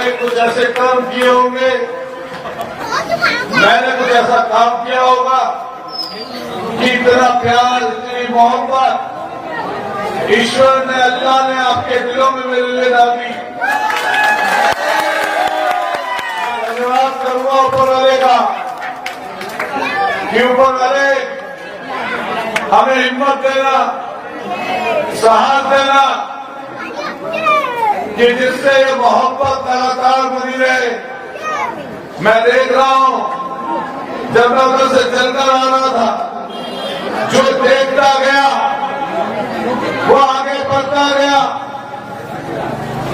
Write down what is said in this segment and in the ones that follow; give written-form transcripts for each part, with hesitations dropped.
आपने कुछ ऐसे काम किए होंगे, मैंने कुछ ऐसा काम किया होगा कि इतना प्यार, इतनी मोहब्बत ईश्वर ने, अल्लाह ने आपके दिलों में मेरे लिए डाली। धन्यवाद करूंगा ऊपर वाले का कि ऊपर वाले हमें हिम्मत देना, साहस देना कि जिससे ये मोहब्बत लगातार बनी रहे। मैं देख रहा हूं जब मैं उधर से चलकर आ रहा था, जो देखता गया वो आगे बढ़ता गया।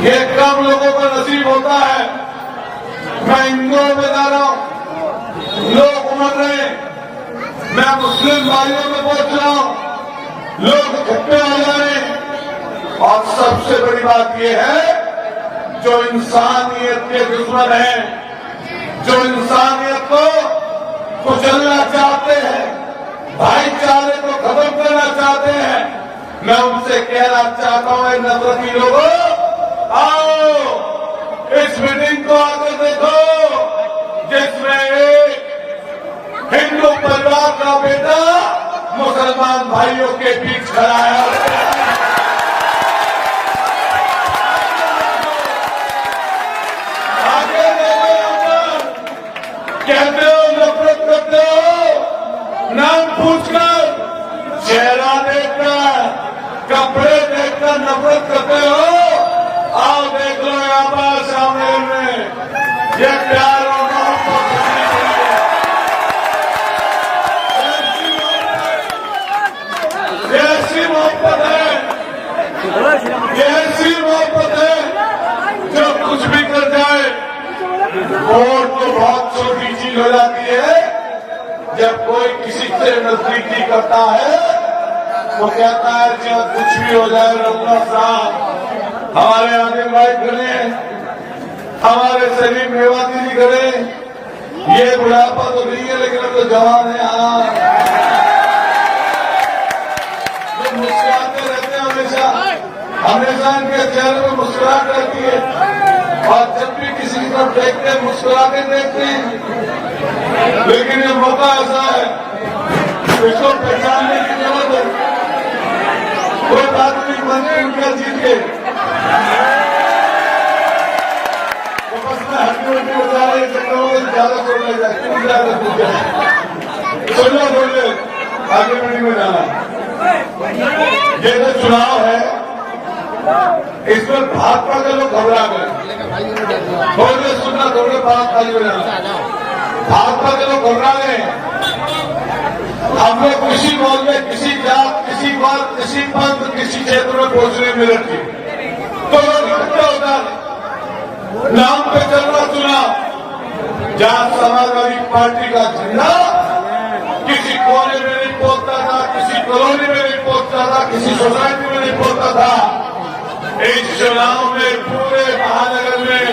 ये कम लोगों को नसीब होता है। मैं हिंदुओं में जा रहा हूं, लोग उमड़ रहे हैं, मैं मुस्लिम भाइयों में पहुंच रहा हूं, लोग इकट्ठे हो जा रहे हैं। और सबसे बड़ी बात यह है, जो इंसानियत के दुश्मन हैं, जो इंसानियत को कुचलना चाहते हैं, भाईचारे को खत्म करना चाहते हैं, मैं उनसे कहना चाहता हूं, नफरती लोगों, आओ इस मीटिंग को आकर देखो, जिसमें एक हिंदू परिवार का बेटा मुसलमान भाइयों के बीच खड़ा है। आगे देखो, कहते हो नफरत करते हो, नाम पूछकर, चेहरा देखकर, कपड़े देखकर नफरत करते हो। आओ देख लो यहाँ पर सामने में ये प्यार और मोहब्बत ऐसी मोहब्बत है, ऐसी मोहब्बत है जो कुछ भी कर जाए। वोट तो बहुत छोटी चीज हो जाती है। जब कोई किसी से नजदीकी करता है वो कहता है चाहे कुछ भी हो जाए, रमना साहब हमारे आगे भाई खड़े, हमारे सलीम मेवाती जी खड़े, ये बुढ़ापा तो नहीं है लेकिन अब तो जवान है। जो मुस्कुराते रहते हैं हमेशा, हमेशा इनके चेहरे में मुस्कुराहट रहती है और जब भी किसी की तरफ देखते हैं मुस्कुरा के देखते हैं। लेकिन ये मौका ऐसा है, इसको पहचानने की जरूरत है। कोई बात नहीं, मंत्री उनका जीत के तो बस मैं हड्डी उड्डी बता रही ज्यादा छोड़ ले जाए, क्यों ज्यादा पूछ जाए, सुनो बोले आगे मीटिंग में जाना। ये जो चुनाव है इसमें भाजपा के लोग घबरा गए, बोले सुनना थोड़े बात खाली हो जाना। भाजपा के लोग घबरा गए। हम लोग किसी मोहल्ले, किसी जात, किसी बात, किसी पंथ, किसी क्षेत्र में पहुंचने में रखी तो लोग इकट्ठे होता नाम पे चल रहा चुनाव, जहां समाजवादी पार्टी का झंडा किसी कोने में नहीं पहुंचता था, किसी कॉलोनी में नहीं पहुंचता था, किसी सोसाइटी में नहीं पहुंचता था। इस चुनाव में पूरे महानगर में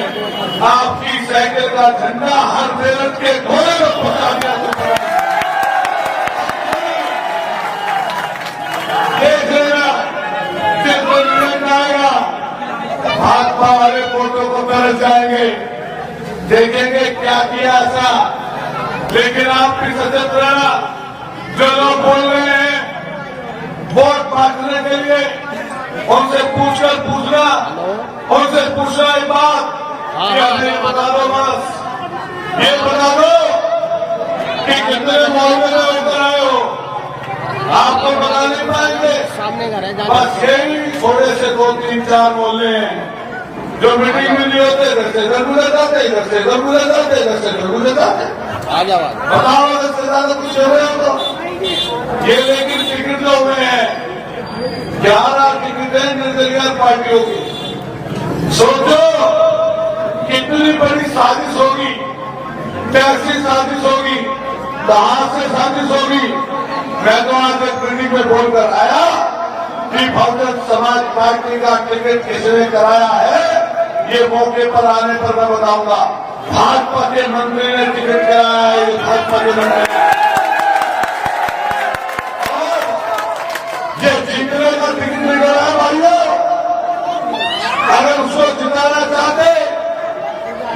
आपकी साइकिल का झंडा हर मेरठ के कोने में पहुंचा दिया। देख लेना, जिस दिन आएगा भाजपा वाले फोटो को तरस जाएंगे, देखेंगे क्या किया ऐसा। लेकिन आप भी सचेत रहना, जो लोग बोल रहे हैं वोट बांटने के लिए, उनसे पूछना, उनसे पूछना ये बात कि आप ये बता दो, बस ये बता दो कि कितने मोहल्ले में उतर आए हो। आपको बता नहीं पाएंगे, बस यही थोड़े से 2, 3, 4 मोहल्ले हैं जो मीटिंग में नहीं होते, इधर से इधर गुजर जाते, इधर से इधर गुजर जाते, इधर से इधर गुजर जाते। बताओ इधर से ज्यादा कुछ हो रहे हो तो ये। लेकिन टिकट जो हुए हैं 11 टिकटें निर्दलीय पार्टियों की। सोचो कितनी बड़ी साजिश होगी, कैसी साजिश होगी, कहां से साजिश होगी। मैं तो आज एक मीटिंग में बोलकर आया कि बहुजन समाज पार्टी का टिकट किसने कराया है, ये मौके पर आने पर मैं बताऊंगा। भाजपा के मंत्री ने टिकट कराया है, ये भाजपा के मंत्री, और ये जीतने का टिकट नहीं कराया भाइयों। अगर उसको जिताना चाहते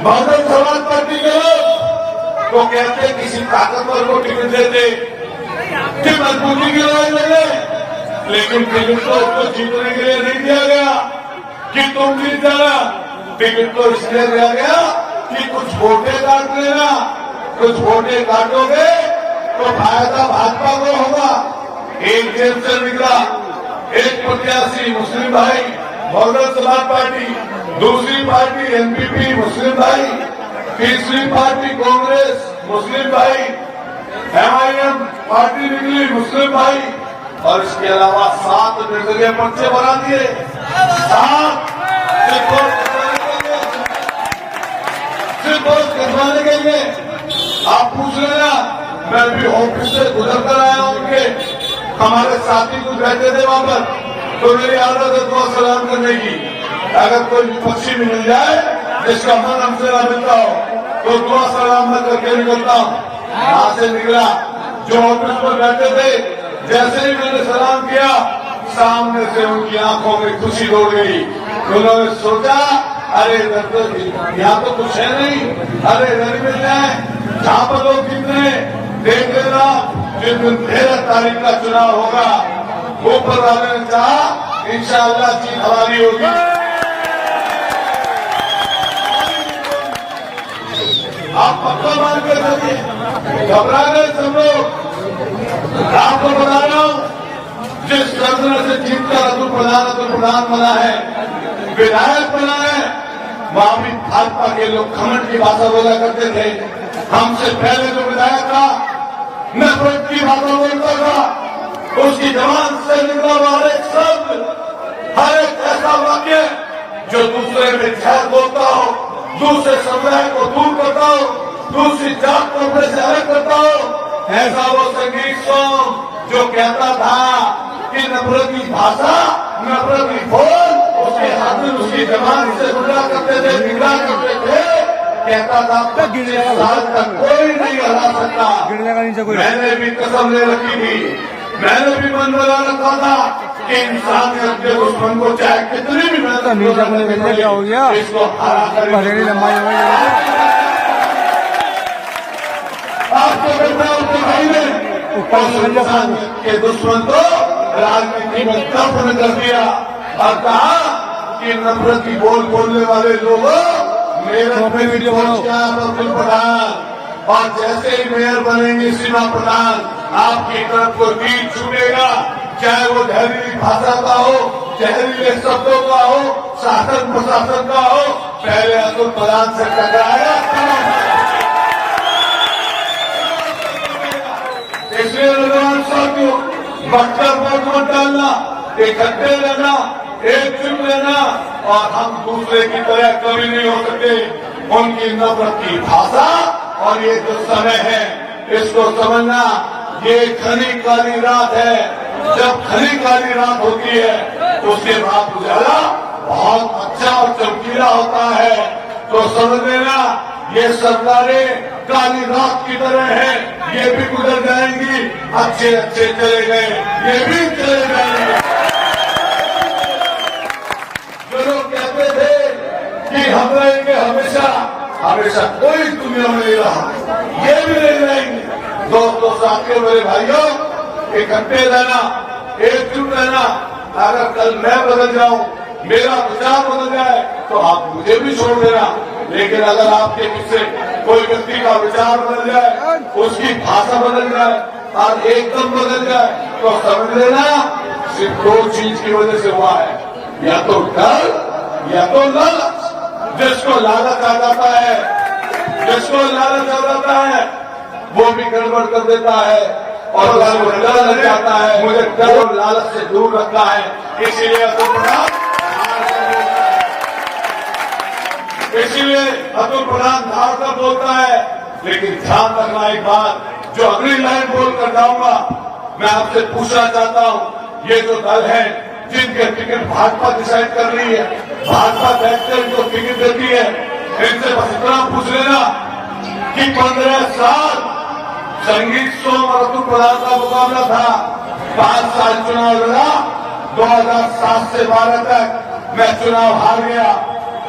बहुजन समाज पार्टी के लोग तो कहते किसी ताकतवर को टिकट देते कि मजबूती की लड़ाई लगे, लेकिन टिकट तो उसको जीतने के लिए नहीं दिया गया कि तुम जीत जाना। टिकट तो इसलिए दिया गया कि कुछ वोटें काट लेना, कुछ वोटें काटोगे तो फायदा भाजपा को होगा। एक जेल से निकला एक प्रत्याशी मुस्लिम भाई बहुजन समाज पार्टी, दूसरी पार्टी एनपीपी मुस्लिम भाई, तीसरी पार्टी कांग्रेस मुस्लिम भाई, एमआईएम पार्टी निकली मुस्लिम भाई, और इसके अलावा 7 निर्दलीय पर्चे बना दिए। 7 सिर्फ कटवाने के लिए। आप पूछ लेना, मैं भी ऑफिस से गुजर कर आया हूं उनके, हमारे साथी कुछ रहते थे वहां पर, तो मेरी आदत है दुआ सलाम करने की। अगर कोई विपक्षी भी मिल जाए जिसका मन हमसे ना मिलता हो तो दुआ सलाम मैं करके निकलता हूं। वहां से निकला, जो ऑफिस पर बैठे थे, जैसे ही मैंने सलाम किया सामने से उनकी आंखों में खुशी दौड़ गई। उन्होंने सोचा अरे यहाँ तो कुछ है नहीं, अरे इधर मिल जाए जहाँ पर लोग कितने देख लेना। जिस दिन 13 तारीख का चुनाव होगा ऊपर वाले ने कहा इंशाअल्लाह जीत हमारी होगी। आप पक्का मान के चलिए, घबरा गए सब लोग। आपको बता रहा हूं, जिस तरह से जीतकर अतुल प्रधान बना है, विधायक बना है, वहां भी भाजपा के लोग घमंड की भाषा बोला करते थे। हमसे पहले जो विधायक था नफरत की भाषा बोलता था, उसकी जबान से निकला हुआ हर एक शब्द, हर एक ऐसा वाक्य जो दूसरे में जहर बोलता हो, दूसरे समुदाय को दूर करता हो, दूसरी जात को अपने से अलग करता हो, ऐसा वो संगीत सॉन्ग जो कहता था कि नफरत की भाषा, नफरत की बोल उसके हाथ में उसकी जबान से गुजरा करते थे, निगरान करते थे, कहता था साल तक कोई नहीं हरा सकता। मैंने भी कसम ले रखी थी, मैंने भी मन बना रखा था कि इंसान ने अपने दुश्मन को चाहे कितनी भी मेहनत क्या हो गया, इसको हरा कर लंबाई हो गई। आपको कहता हूँ कि भाई ने के दुश्मन को राजनीति में दफन कर दिया और कहा कि नफरत की बोल बोलने वाले लोगों मेरे अब्दुल प्रधान, और जैसे ही मेयर बनेंगे सीमा प्रधान आपकी तरफ को तीर छूटेगा, चाहे वो जहरीली भाषा का हो, जहरीले शब्दों का हो, शासन प्रशासन का हो, पहले अब्दुल प्रधान से टकराएगा। इसलिए नौजवान साथियों, बक्सर मत डालना, इकट्ठे रहना, एकजुट रहना, और हम दूसरे की तरह कभी नहीं हो सकते। उनकी नफरत की भाषा और ये जो समय है इसको समझना, ये घनी काली रात है। जब घनी काली रात होती है उसके बाद उजाला बहुत अच्छा और चमकीला होता है। तो समझ लेना, ये सरकारें काली रात की तरह है, ये भी गुजर जाएंगी। अच्छे अच्छे चले गए, ये भी चले जाएंगे। जो लोग कहते थे कि हम रहेंगे हमेशा, हमेशा कोई दुनिया में नहीं रहा, ये भी नहीं रहेंगे। दोस्तों साथियों मेरे भाइयों, इकट्ठे रहना, एकजुट रहना। अगर कल मैं बदल जाऊं, मेरा विचार बदल जाए तो आप मुझे भी छोड़ देना, लेकिन अगर आपके पीछे कोई व्यक्ति का विचार बदल जाए, उसकी भाषा बदल जाए और एकदम बदल जाए तो समझ लेना सिर्फ 2 चीज की वजह से हुआ है, या तो डर या तो लालच। जिसको लालच आ जाता है, जिसको लालच आ जाता है वो भी गड़बड़ कर देता है, और अगर डर लग जाता है, मुझे डर और लालच से दूर रखना है। इसीलिए अतुल प्रधान धार कर बोलता है। लेकिन ध्यान रखना एक बात, जो अगली लाइन बोलकर जाऊंगा, मैं आपसे पूछना चाहता हूं, ये जो दल है जिनके टिकट भाजपा डिसाइड कर रही है, भाजपा बैठकर इनको टिकट देती है, इनसे बस इतना पूछ लेना कि 15 साल संगीत सोम और अतुल प्रधान का मुकाबला था, 5 साल चुनाव लड़ा, 2007 से 12 तक मैं चुनाव हार गया,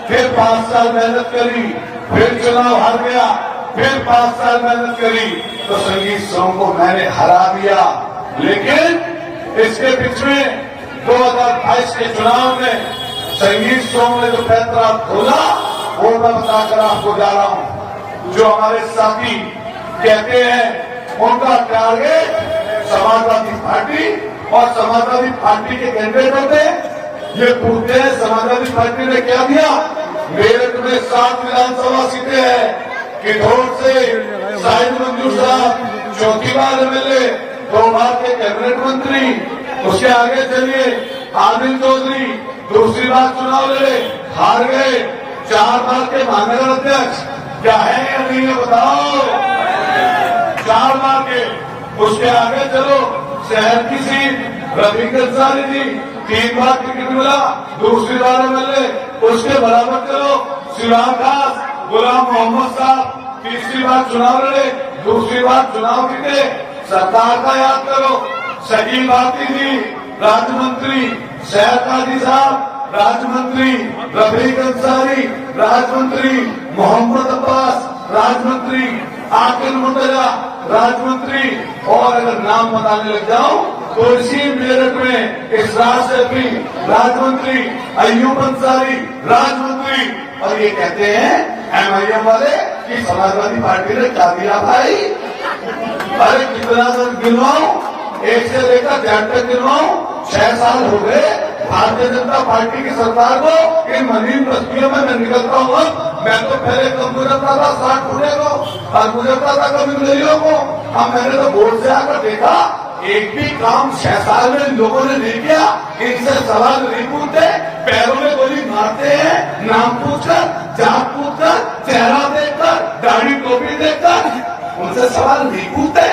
फिर 5 साल मेहनत करी, फिर चुनाव हार गया, फिर 5 साल मेहनत करी, तो संगीत सोम को मैंने हरा दिया। लेकिन इसके बीच में 2022 के चुनाव में संगीत सोम ने जो पैतरा खोला, वो मैं बताकर आपको जा रहा हूं। जो हमारे साथी कहते हैं उनका टारगेट समाजवादी पार्टी और समाजवादी पार्टी के कैंडिडेट होते हैं, ये पूछते हैं समाजवादी पार्टी ने क्या दिया। मेरठ में 7 विधानसभा सीटें हैं, किधौर से शाहिद मंजूर साहब चौथी बार एमएलए, 2 बार के कैबिनेट मंत्री, उसके आगे चलिए आदिल चौधरी दूसरी बार चुनाव लड़े, हार गए, 4 बार के महानगर अध्यक्ष, क्या है या नहीं है बताओ, 4 बार के। उसके आगे चलो शहर की सीट रफीक अंसारी जी, 3 बार टिकट मिला, दूसरी बार एमएलए। उसके बराबर चलो शिवराम दास, गुलाम मोहम्मद साहब, तीसरी बार चुनाव लड़े, दूसरी बार चुनाव जीते। सरकार का याद करो, शकील भारती जी राज्य मंत्री, शहर काजी साहब राज्य मंत्री, रफीक अंसारी राज्य मंत्री, मोहम्मद अब्बास राज्य मंत्री, आकिल मुर्तजा राज्य मंत्री, और अगर नाम बताने लग जाओ तो इसी मेरठ में इस राज्य से भी राज्य मंत्री, अयूब अंसारी राज्य मंत्री। और ये कहते हैं एमआईएम वाले कि समाजवादी पार्टी ने क्या दिया भाई। अरे कितना गिनवाऊं, 1 से लेकर 10 तक गिनवाऊं, 6 साल हो गए भारतीय जनता पार्टी की सरकार को। इन महीन बस्तियों में मैं निकलता हूँ, मैं तो पहले कम गुजरता था 60 फुटे को और गुजरता था कभी मिलियों को। अब मैंने तो बोर्ड से आकर देखा, एक भी काम 6 साल में इन लोगों ने नहीं किया। इनसे सवाल नहीं पूछते, पैरों में गोली मारते हैं, नाम पूछकर, जात पूछकर, चेहरा देखकर, दाढ़ी टोपी देखकर, उनसे सवाल नहीं पूछते।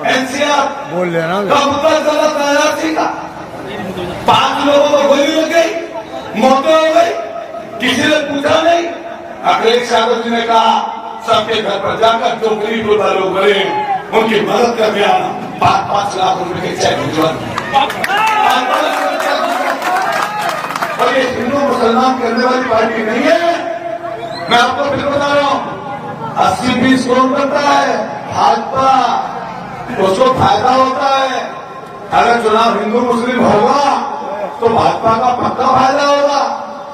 एनसीआर बोल लेना कब तक चला तैयार का 5 लोगों को गोली लग गई, मौतें हो गई, किसी ने पूछा नहीं। अखिलेश यादव जी ने कहा सबके घर पर जाकर जो गरीब लोग बने उनकी मदद करने आना, 5-5 लाख रुपए के चेक भिजवाना। और ये हिंदू मुसलमान करने वाली पार्टी नहीं है। मैं आपको फिर बता रहा हूँ, 80-20 कौन करता है? भाजपा, उसको फायदा होता है। अगर चुनाव हिंदू मुस्लिम होगा तो भाजपा का पक्का फायदा होगा।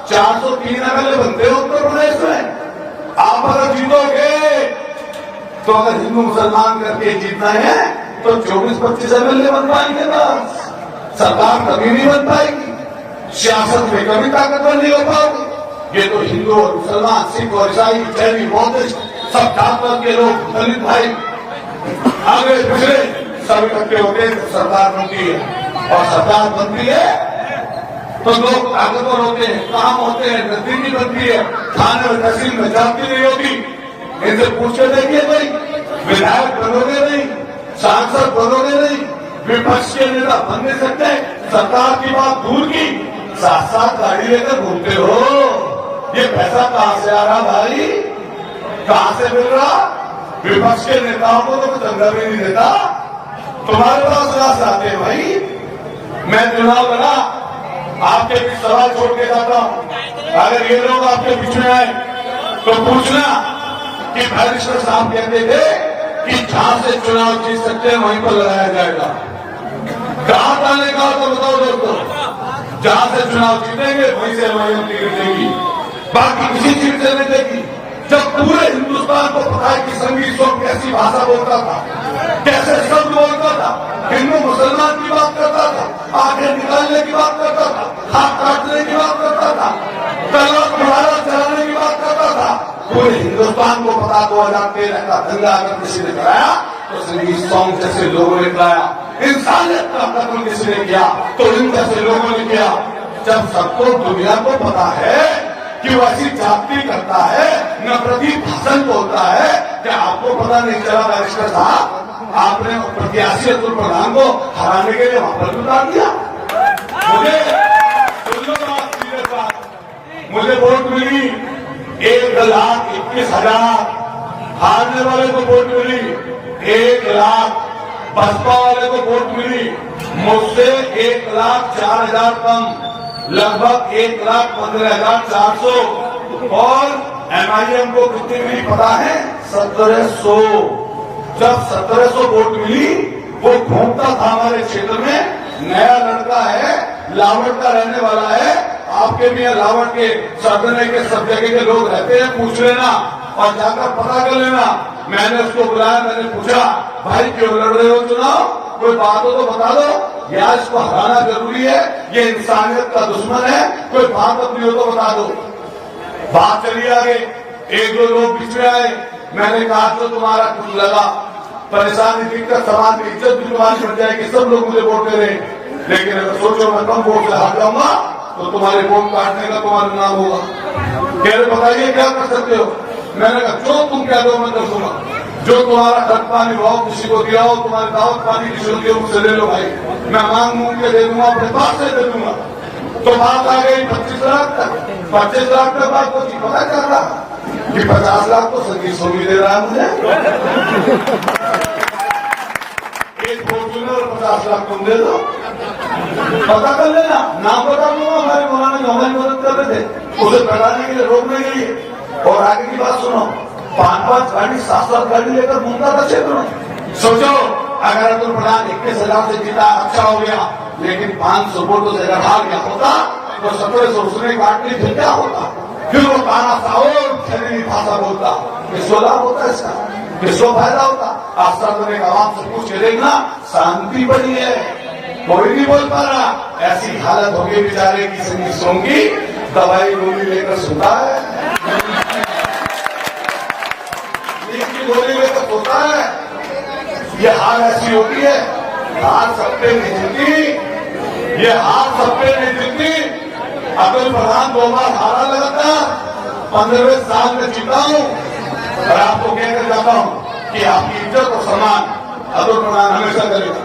403 एमएलए बनते हैं उत्तर प्रदेश में। आप अगर जीतोगे तो अगर हिंदू मुसलमान करके जीतना है तो 24-25 एमएलए बन पाएंगे, बस सरकार कभी नहीं बन पाएगी, सियासत में कभी ताकतवर नहीं हो पाओगे। ये तो हिंदू और मुसलमान, सिख और ईसाई, जैनी, बौद्धिस्ट, सब जात के लोग, दलित भाई आगे पिछले सब इकट्ठे होते सरकार बनती है। और सरकार बनती है तो लोग ताकतवर होते हैं, काम होते हैं, नजदीकी बनती है, थाने और तहसील में जाती नहीं होगी। इनसे पूछ के देखिए भाई, विधायक बनोगे नहीं, सांसद बनोगे नहीं, विपक्ष के नेता बन नहीं सकते। सरकार की बात दूर की, साथ गाड़ी लेकर घूमते हो। ये पैसा कहां से आ रहा भाई, कहां से मिल रहा? विपक्ष के नेताओं को तो कुछ अंदर भी नहीं देता, तुम्हारे पास रास्ते आते हैं भाई। मैं चुनाव लड़ा, आपके बीच सवाल छोड़ के जाता हूं, अगर ये लोग आपके बीच में आए तो पूछना कि बैरिस्टर साहब कहते थे कि जहां से चुनाव जीत सकते हैं वहीं पर लड़ाया जाएगा। कहां जाने का तो बताओ दोस्तों, जहां से चुनाव जीतेंगे वहीं से हमारी टिकट देगी, बाकी किसी चीज से नहीं देगी। जब पूरे हिंदुस्तान को पता है कि संगीत सोम कैसी भाषा बोलता था, कैसे शब्द बोलता था, हिंदू मुसलमान की बात करता था, आंखें निकालने की बात करता था, हाथ काटने की बात करता था, तलवार मुहारा चलाने की बात करता था, पूरे हिंदुस्तान को पता 2013 का दंगा अगर किसी ने कराया तो संगीत सोम जैसे लोगों ने कराया। इंसानियत का कत्ल किसी ने किया तो इन जैसे लोगों ने किया। जब सबको दुनिया को पता है कि वो ऐसी जाति करता है, नफरती भाषण बोलता है, क्या आपको पता नहीं चला बैरिस्टर साहब, आपने प्रत्याशी अतुल प्रधान को हराने के लिए वहां पर उतार दिया। मुझे वोट मिली 1,21,000, हारने वाले को वोट मिली 1 लाख, बसपा वाले को वोट मिली मुझसे 1,04,000 कम, लगभग 1,15,400 और MIM को कितनी मिली पता है? 1700। जब 1700 वोट मिली, वो घूमता था हमारे क्षेत्र में, नया लड़का है, लावट का रहने वाला है। आपके भी यहाँ लावट के सरदने के सब जगह के लोग रहते हैं, पूछ लेना और जाकर पता कर लेना। मैंने उसको बुलाया, मैंने पूछा भाई क्यों लड़ रहे हो चुनाव, कोई बात हो तो बता दो, या इसको हराना जरूरी है, ये इंसानियत का दुश्मन है, कोई बात अपनी हो तो बता दो। बात चली आगे, एक दो लोग बीच में आए, मैंने कहा जो तुम्हारा कुछ लगा परेशानी दिक्कत समाज की इज्जत भी तुम्हारी बढ़ जाएगी, सब लोग मुझे वोट दे रहे, लेकिन अगर सोचो मैं कम वोट से हार जाऊंगा तो तुम्हारे वोट काटने का तुम्हारा नाम होगा। कह रहे बताइए क्या कर सकते हो? मैंने कहा जो तुम कह दो मैं कर दूंगा, जो तुम्हारा खर्च पानी भाव किसी को दिया हो, तुम्हारी दावत पानी किसी को दिया मुझसे ले लो भाई, मैं मांग मूंग के दे दूंगा, अपने पास से दे दूंगा। तो बात आ गई 25 लाख तक। 25 लाख तक बात को पता चल रहा कि 50 लाख तो संगीत सोनी दे रहा है मुझे, एक फॉर्चूनर और 50 लाख तुम दे दो, पता कर लेना, नाम बता दूंगा। हमारे मौलाना जो हमारी मदद कर रहे थे उसे बढ़ाने के लिए रोकने के लिए। और आगे की बात सुनो, 5-5 गाड़ी 7-7 गाड़ी लेकर घूमता था क्षेत्र में। सोचो अगर अब्दुल प्रधान 21,000 से जीता, अच्छा हो गया, लेकिन 500 वोटों से अगर हार गया होता तो 1700 उसने काट ली, फिर क्या होता? फिर वो ताना सा और शरीरी भाषा बोलता, किसको लाभ होता इसका, किसको फायदा होता? आप सब आवाम से पूछ के देखना, शांति बनी है, कोई नहीं बोल पा रहा। ऐसी हालत होगी बेचारे की, संगीत सोम की दवाई गोली लेकर सुता है, गोली लेकर सोता है। ये हार ऐसी होती है, हार सबके नहीं जीती, ये हार सबके नहीं जीती। अब्दुल प्रधान 2 बार हारा लगातार, 15वें साल में जीता हूं और आपको कहकर जाता हूं कि आपकी इज्जत और सम्मान अब्दुल प्रधान हमेशा करेगा।